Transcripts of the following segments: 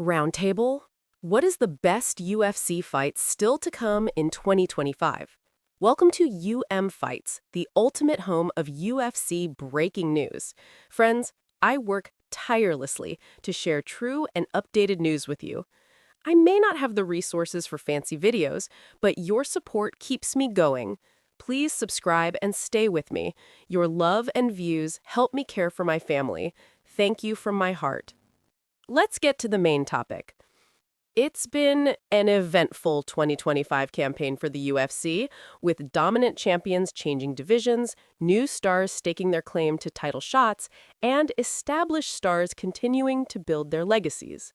Roundtable? What is the best UFC fight still to come in 2025? Welcome to Fights, the ultimate home of UFC breaking news. Friends, I work tirelessly to share true and updated news with you. I may not have the resources for fancy videos, but your support keeps me going. Please subscribe and stay with me. Your love and views help me care for my family. Thank you from my heart. Let's get to the main topic. It's been an eventful 2025 campaign for the UFC, with dominant champions changing divisions, new stars staking their claim to title shots, and established stars continuing to build their legacies.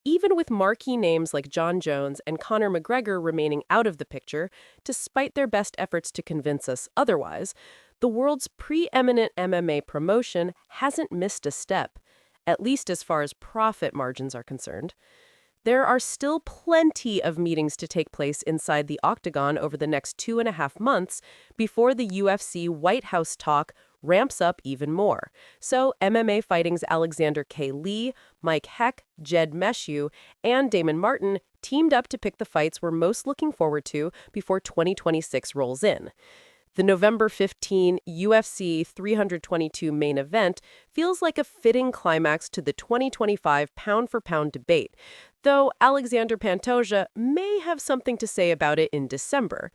Even with marquee names like Jon Jones and Conor McGregor remaining out of the picture, despite their best efforts to convince us otherwise, the world's preeminent MMA promotion hasn't missed a step, at least as far as profit margins are concerned. There are still plenty of meetings to take place inside the Octagon over the next 2.5 months before the UFC White House talk ramps up even more. So MMA Fighting's Alexander K. Lee, Mike Heck, Jed Meshew, and Damon Martin teamed up to pick the fights we're most looking forward to before 2026 rolls in. The November 15 UFC 322 main event feels like a fitting climax to the 2025 pound-for-pound debate, though Alexander Pantoja may have something to say about it in December.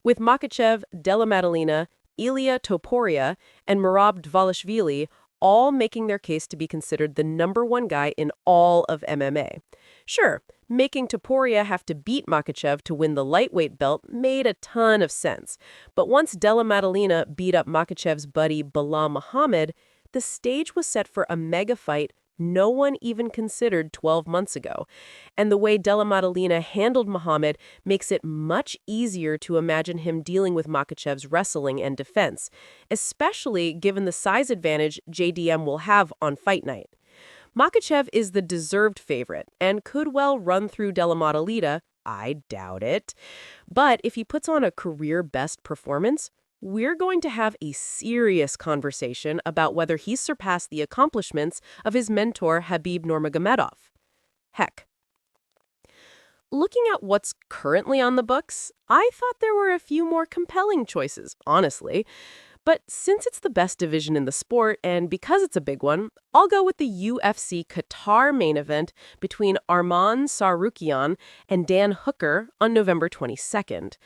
With Makhachev, Della Maddalena, Ilia Topuria, and Merab Dvalishvili all making their case to be considered the #1 guy in all of MMA. Sure, making Topuria have to beat Makhachev to win the lightweight belt made a ton of sense. But once Della Maddalena beat up Makhachev's buddy Belal Muhammad, the stage was set for a mega fight no one even considered 12 months ago. And the way Della Maddalena handled Muhammad makes it much easier to imagine him dealing with Makhachev's wrestling and defense, especially given the size advantage JDM will have on fight night. Makhachev is the deserved favorite and could well run through Della Maddalena. I doubt it. But if he puts on a career-best performance, we're going to have a serious conversation about whether he's surpassed the accomplishments of his mentor Khabib Nurmagomedov. Heck. Looking at what's currently on the books, I thought there were a few more compelling choices, honestly. But since it's the best division in the sport, and because it's a big one, I'll go with the UFC Qatar main event between Arman Tsarukyan and Dan Hooker on November 22nd.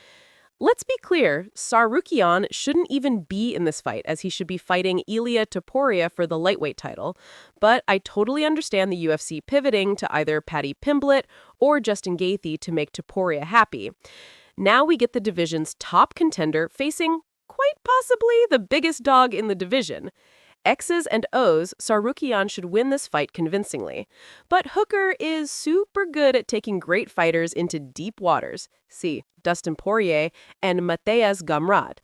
Let's be clear, Tsarukyan shouldn't even be in this fight, as he should be fighting Ilia Topuria for the lightweight title. But I totally understand the UFC pivoting to either Paddy Pimblett or Justin Gaethje to make Topuria happy. Now we get the division's top contender facing quite possibly the biggest dog in the division. X's and O's, Tsarukyan should win this fight convincingly. But Hooker is super good at taking great fighters into deep waters. See, Dustin Poirier and Mateusz Gamrot.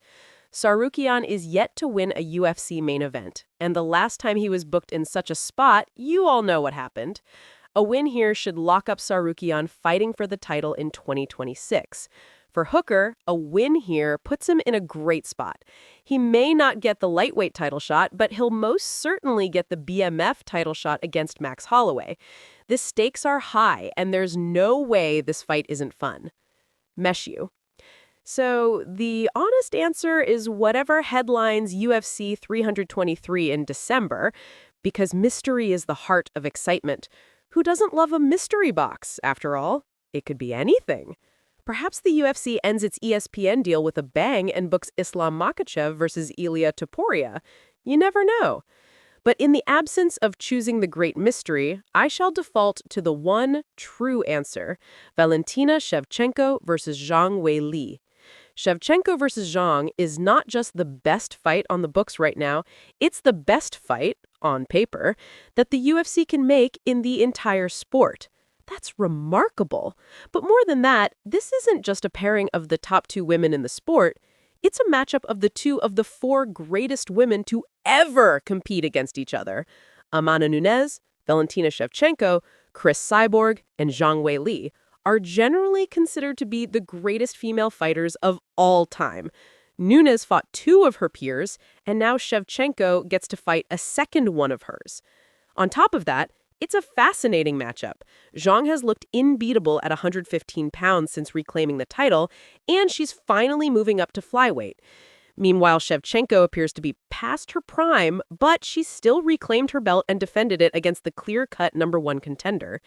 Tsarukyan is yet to win a UFC main event, and the last time he was booked in such a spot, you all know what happened. A win here should lock up Tsarukyan fighting for the title in 2026. For Hooker, a win here puts him in a great spot. He may not get the lightweight title shot, but he'll most certainly get the BMF title shot against Max Holloway. The stakes are high, and there's no way this fight isn't fun. Meshew. So the honest answer is whatever headlines UFC 323 in December, because mystery is the heart of excitement. Who doesn't love a mystery box, after all? It could be anything. Perhaps the UFC ends its ESPN deal with a bang and books Islam Makhachev versus Ilia Topuria. You never know. But in the absence of choosing the great mystery, I shall default to the one true answer: Valentina Shevchenko versus Zhang Weili. Shevchenko versus Zhang is not just the best fight on the books right now, it's the best fight, on paper, that the UFC can make in the entire sport. That's remarkable. But more than that, this isn't just a pairing of the top two women in the sport. It's a matchup of the two of the 4 greatest women to ever compete against each other. Amanda Nunes, Valentina Shevchenko, Chris Cyborg, and Zhang Weili are generally considered to be the greatest female fighters of all time. Nunes fought 2 of her peers, and now Shevchenko gets to fight a second one of hers. On top of that, It's a fascinating matchup. Zhang has looked unbeatable at 115 pounds since reclaiming the title, and she's finally moving up to flyweight. Meanwhile, Shevchenko appears to be past her prime, but she's still reclaimed her belt and defended it against the clear-cut #1 contender.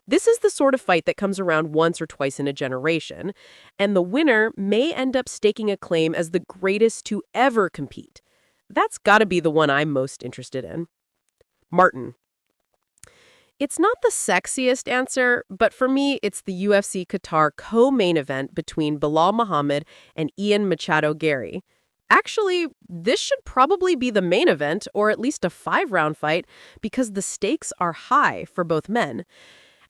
This is the sort of fight that comes around once or twice in a generation, and the winner may end up staking a claim as the greatest to ever compete. That's gotta be the one I'm most interested in. Martin. It's not the sexiest answer, but for me, it's the UFC Qatar co-main event between Belal Muhammad and Ian Machado Garry. Actually, this should probably be the main event, or at least a 5-round fight, because the stakes are high for both men.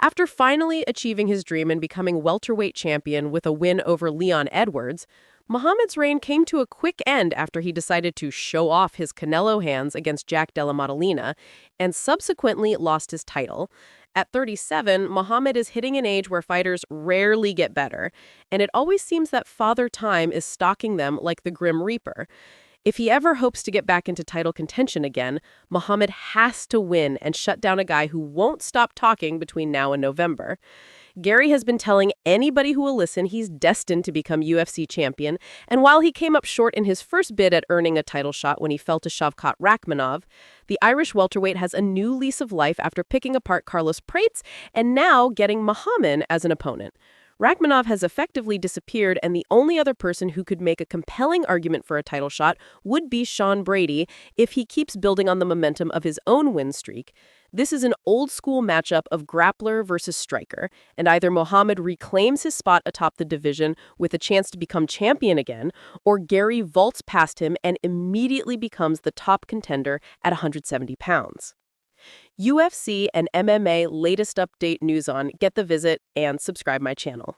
After finally achieving his dream and becoming welterweight champion with a win over Leon Edwards, Muhammad's reign came to a quick end after he decided to show off his Canelo hands against Jack Della Maddalena and subsequently lost his title. At 37, Muhammad is hitting an age where fighters rarely get better, and it always seems that Father Time is stalking them like the Grim Reaper. If he ever hopes to get back into title contention again, Muhammad has to win and shut down a guy who won't stop talking between now and November. Garry has been telling anybody who will listen he's destined to become UFC champion, and while he came up short in his first bid at earning a title shot when he fell to Shavkat Rakhmonov, the Irish welterweight has a new lease of life after picking apart Carlos Prates and now getting Muhammad as an opponent. Rakhmonov has effectively disappeared, and the only other person who could make a compelling argument for a title shot would be Sean Brady if he keeps building on the momentum of his own win streak. This is an old-school matchup of grappler versus striker, and either Muhammad reclaims his spot atop the division with a chance to become champion again, or Garry vaults past him and immediately becomes the top contender at 170 pounds. UFC and MMA latest update news on Get the Visit and subscribe my channel.